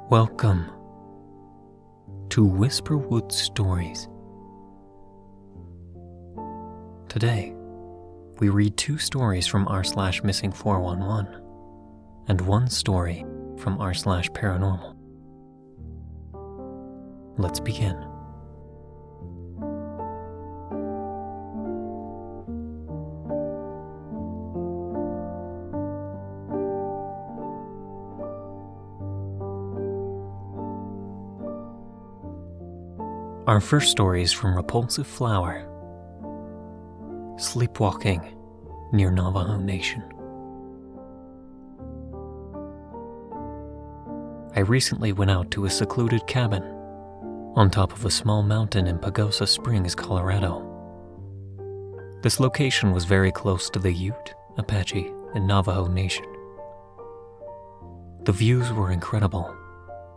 Welcome to Whisperwood Stories. Today, we read 2 stories from r/missing411 and 1 story from r/paranormal. Let's begin. Our first story is from Repulsive Flower, Sleepwalking near Navajo Nation. I recently went out to a secluded cabin on top of a small mountain in Pagosa Springs, Colorado. This location was very close to the Ute, Apache, and Navajo Nation. The views were incredible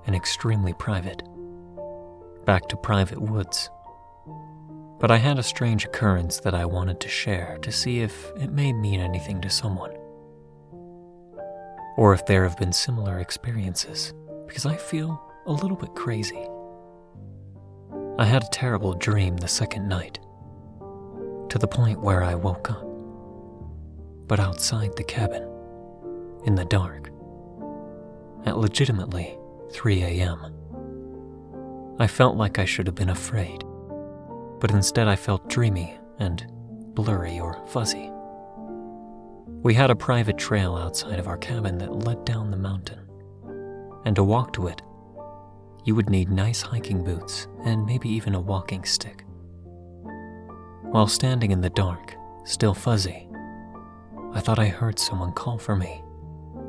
and extremely private. Back to private woods. But I had a strange occurrence that I wanted to share to see if it may mean anything to someone. Or if there have been similar experiences, because I feel a little bit crazy. I had a terrible dream the second night, to the point where I woke up, but outside the cabin, in the dark, at legitimately 3 a.m. I felt like I should have been afraid, but instead I felt dreamy and blurry or fuzzy. We had a private trail outside of our cabin that led down the mountain, and to walk to it, you would need nice hiking boots and maybe even a walking stick. While standing in the dark, still fuzzy, I thought I heard someone call for me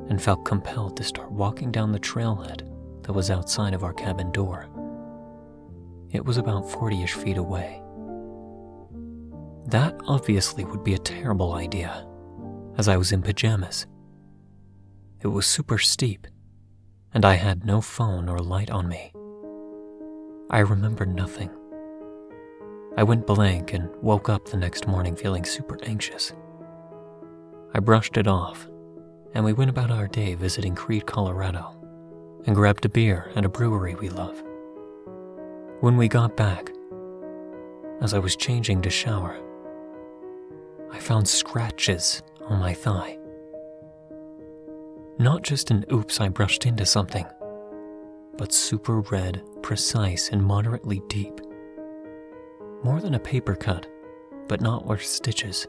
and felt compelled to start walking down the trailhead that was outside of our cabin door. It was about 40-ish feet away. That obviously would be a terrible idea, as I was in pajamas. It was super steep, and I had no phone or light on me. I remember nothing. I went blank and woke up the next morning feeling super anxious. I brushed it off, and we went about our day visiting Crete, Colorado, and grabbed a beer at a brewery we love. When we got back, as I was changing to shower, I found scratches on my thigh. Not just an oops, I brushed into something, but super red, precise, and moderately deep. More than a paper cut, but not worth stitches.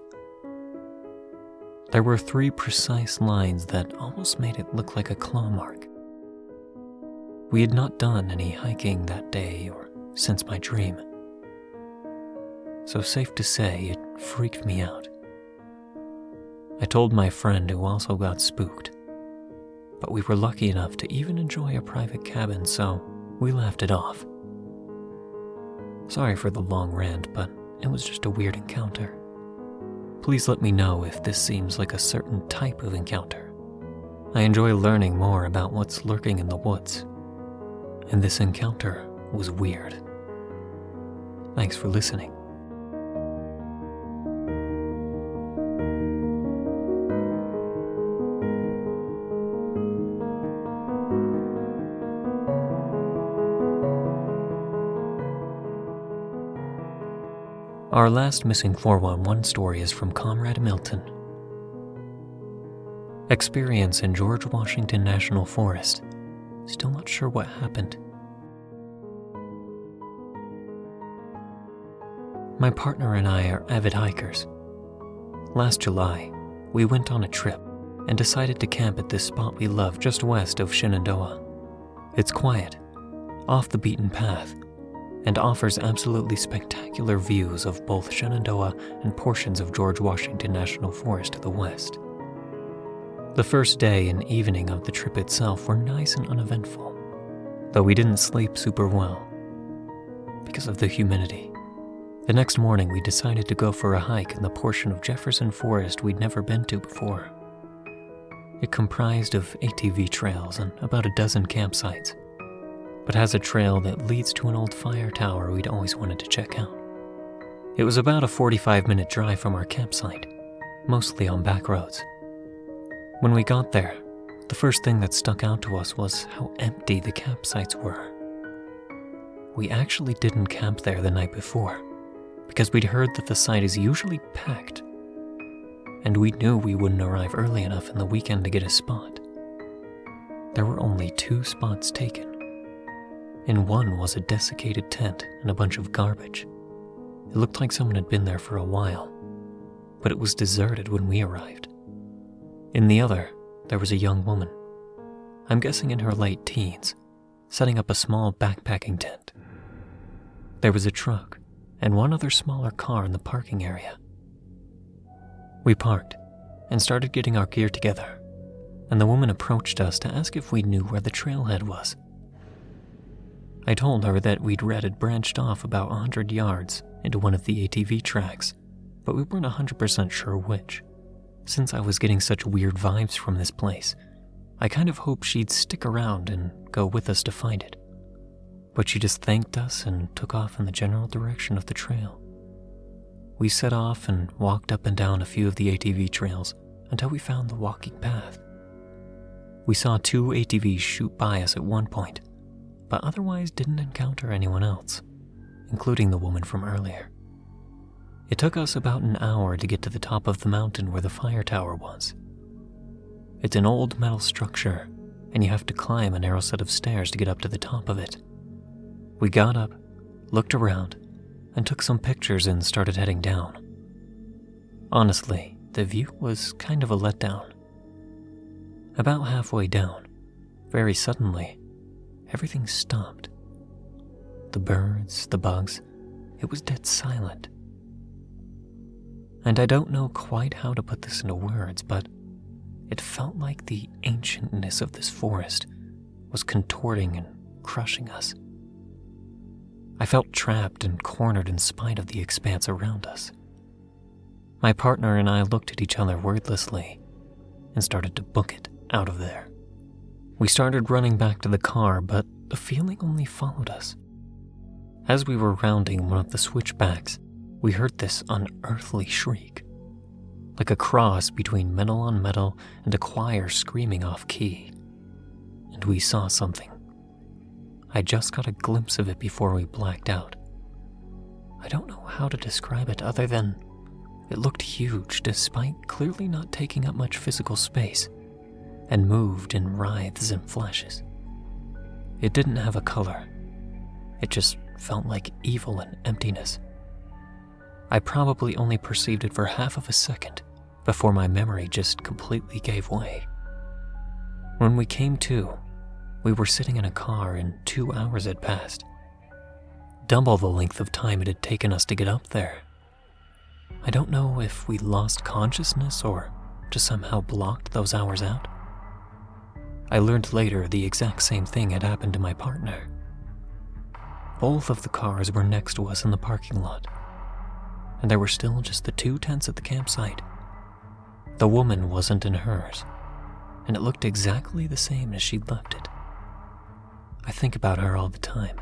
There were 3 precise lines that almost made it look like a claw mark. We had not done any hiking that day or since my dream, so safe to say it freaked me out. I told my friend, who also got spooked, but we were lucky enough to even enjoy a private cabin, so we laughed it off. Sorry for the long rant, but it was just a weird encounter. Please let me know if this seems like a certain type of encounter. I enjoy learning more about what's lurking in the woods, and this encounter was weird. Thanks for listening. Our last Missing 411 story is from ComradeMilton. Experience in George Washington National Forest. Still not sure what happened. My partner and I are avid hikers. Last July, we went on a trip and decided to camp at this spot we love just west of Shenandoah. It's quiet, off the beaten path, and offers absolutely spectacular views of both Shenandoah and portions of George Washington National Forest to the west. The first day and evening of the trip itself were nice and uneventful, though we didn't sleep super well because of the humidity. The next morning, we decided to go for a hike in the portion of Jefferson Forest we'd never been to before. It comprised of ATV trails and about a dozen campsites, but has a trail that leads to an old fire tower we'd always wanted to check out. It was about a 45-minute drive from our campsite, mostly on back roads. When we got there, The first thing that stuck out to us was how empty the campsites were. We actually didn't camp there the night before, because we'd heard that the site is usually packed, and we knew we wouldn't arrive early enough in the weekend to get a spot. There were only 2 spots taken. In one was a desiccated tent and a bunch of garbage. It looked like someone had been there for a while, but it was deserted when we arrived. In the other, there was a young woman, I'm guessing in her late teens, setting up a small backpacking tent. There was a truck and one other smaller car in the parking area. We parked and started getting our gear together, and the woman approached us to ask if we knew where the trailhead was. I told her that we'd read it branched off about 100 yards into one of the ATV tracks, but we weren't 100% sure which. Since I was getting such weird vibes from this place, I kind of hoped she'd stick around and go with us to find it. But she just thanked us and took off in the general direction of the trail. We set off and walked up and down a few of the ATV trails until we found the walking path. We saw 2 ATVs shoot by us at one point, but otherwise didn't encounter anyone else, including the woman from earlier. It took us about an hour to get to the top of the mountain where the fire tower was. It's an old metal structure, and you have to climb a narrow set of stairs to get up to the top of it. We got up, looked around, and took some pictures and started heading down. Honestly, the view was kind of a letdown. About halfway down, very suddenly, everything stopped. The birds, the bugs, it was dead silent. And I don't know quite how to put this into words, but it felt like the ancientness of this forest was contorting and crushing us. I felt trapped and cornered in spite of the expanse around us. My partner and I looked at each other wordlessly and started to book it out of there. We started running back to the car, but the feeling only followed us. As we were rounding one of the switchbacks, we heard this unearthly shriek, like a cross between metal on metal and a choir screaming off key. And we saw something. I just got a glimpse of it before we blacked out. I don't know how to describe it other than it looked huge despite clearly not taking up much physical space, and moved in writhes and flashes. It didn't have a color. It just felt like evil and emptiness. I probably only perceived it for half of a second before my memory just completely gave way. When we came to, we were sitting in a car and 2 hours had passed. Double the length of time it had taken us to get up there. I don't know if we lost consciousness or just somehow blocked those hours out. I learned later the exact same thing had happened to my partner. Both of the cars were next to us in the parking lot, and there were still just the 2 tents at the campsite. The woman wasn't in hers, and it looked exactly the same as she'd left it. I think about her all the time,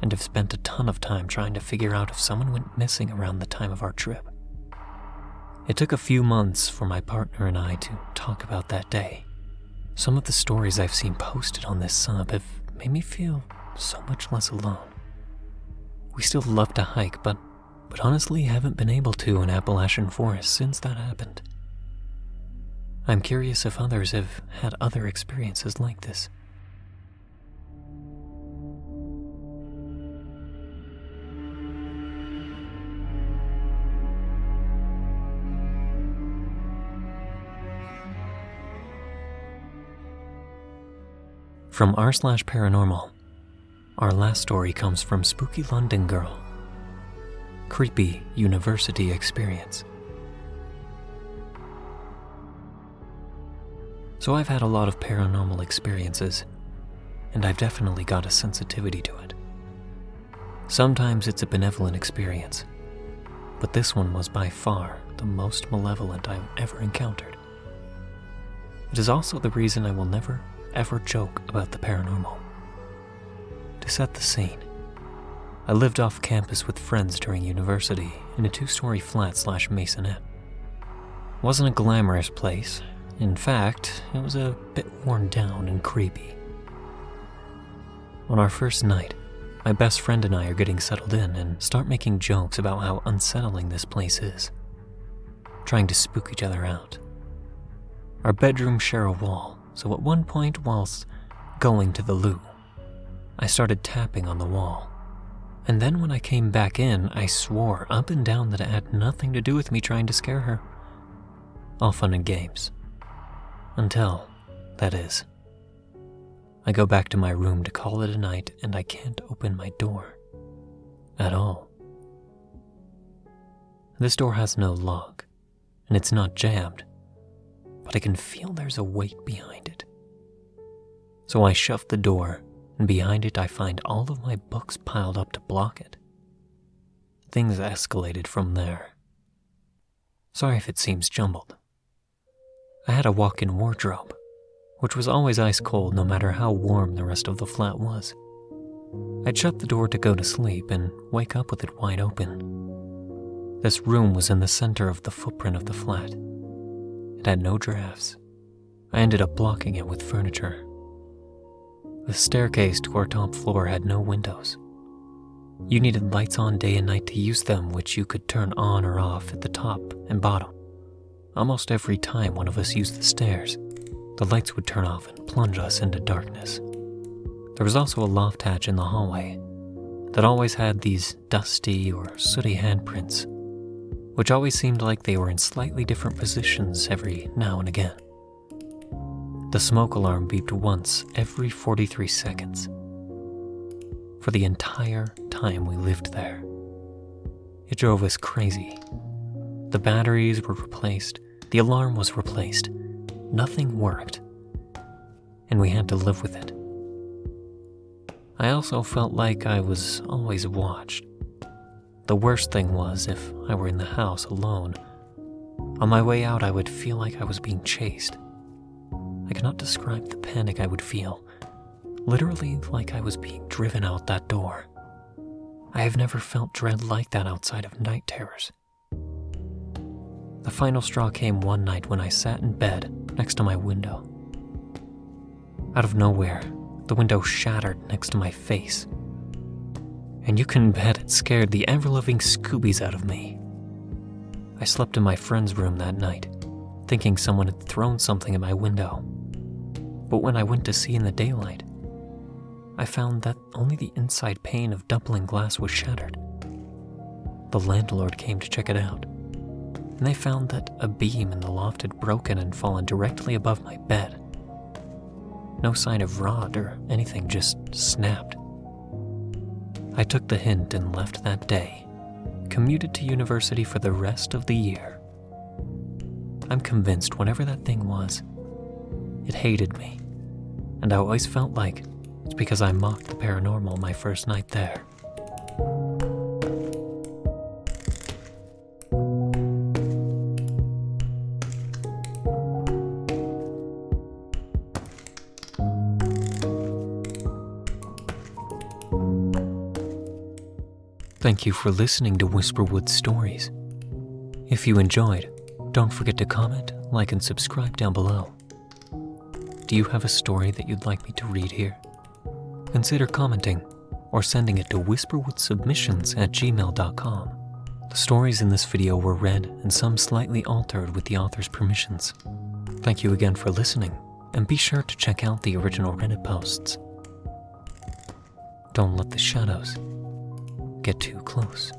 and have spent a ton of time trying to figure out if someone went missing around the time of our trip. It took a few months for my partner and I to talk about that day. Some of the stories I've seen posted on this sub have made me feel so much less alone. We still love to hike, but honestly haven't been able to in Appalachian Forest since that happened. I'm curious if others have had other experiences like this. From r/paranormal, our last story comes from spookylondongirl. Creepy University Experience. So I've had a lot of paranormal experiences, and I've definitely got a sensitivity to it. Sometimes it's a benevolent experience, but this one was by far the most malevolent I've ever encountered. It is also the reason I will never, ever joke about the paranormal. To set the scene, I lived off campus with friends during university in a 2-story flat/masonette. It wasn't a glamorous place, In fact, it was a bit worn down and creepy. On our first night, my best friend and I are getting settled in and start making jokes about how unsettling this place is, trying to spook each other out. Our bedrooms share a wall, so at one point whilst going to the loo, I started tapping on the wall. And then when I came back in, I swore up and down that it had nothing to do with me trying to scare her. All fun and games. Until, that is, I go back to my room to call it a night and I can't open my door. At all. This door has no lock, and it's not jammed, but I can feel there's a weight behind it. So I shove the door, and behind it I find all of my books piled up to block it. Things escalated from there. Sorry if it seems jumbled. I had a walk-in wardrobe, which was always ice cold no matter how warm the rest of the flat was. I'd shut the door to go to sleep and wake up with it wide open. This room was in the center of the footprint of the flat. It had no drafts. I ended up blocking it with furniture. The staircase to our top floor had no windows. You needed lights on day and night to use them, which you could turn on or off at the top and bottom. Almost every time one of us used the stairs, the lights would turn off and plunge us into darkness. There was also a loft hatch in the hallway that always had these dusty or sooty handprints, which always seemed like they were in slightly different positions every now and again. The smoke alarm beeped once every 43 seconds. For the entire time we lived there. It drove us crazy. The batteries were replaced, the alarm was replaced, nothing worked, and we had to live with it. I also felt like I was always watched. The worst thing was if I were in the house alone. On my way out, I would feel like I was being chased. I cannot describe the panic I would feel, literally like I was being driven out that door. I have never felt dread like that outside of night terrors. The final straw came one night when I sat in bed next to my window. Out of nowhere, the window shattered next to my face. And you can bet it scared the ever-loving Scoobies out of me. I slept in my friend's room that night, thinking someone had thrown something at my window. But when I went to see in the daylight, I found that only the inside pane of doubling glass was shattered. The landlord came to check it out, and they found that a beam in the loft had broken and fallen directly above my bed. No sign of rot or anything, just snapped. I took the hint and left that day, commuted to university for the rest of the year. I'm convinced whatever that thing was, it hated me, and I always felt like it's because I mocked the paranormal my first night there. Thank you for listening to Whisperwood Stories. If you enjoyed, don't forget to comment, like, and subscribe down below. Do you have a story that you'd like me to read here? Consider commenting or sending it to whisperwoodsubmissions@gmail.com. The stories in this video were read and some slightly altered with the author's permissions. Thank you again for listening, and be sure to check out the original Reddit posts. Don't let the shadows get too close.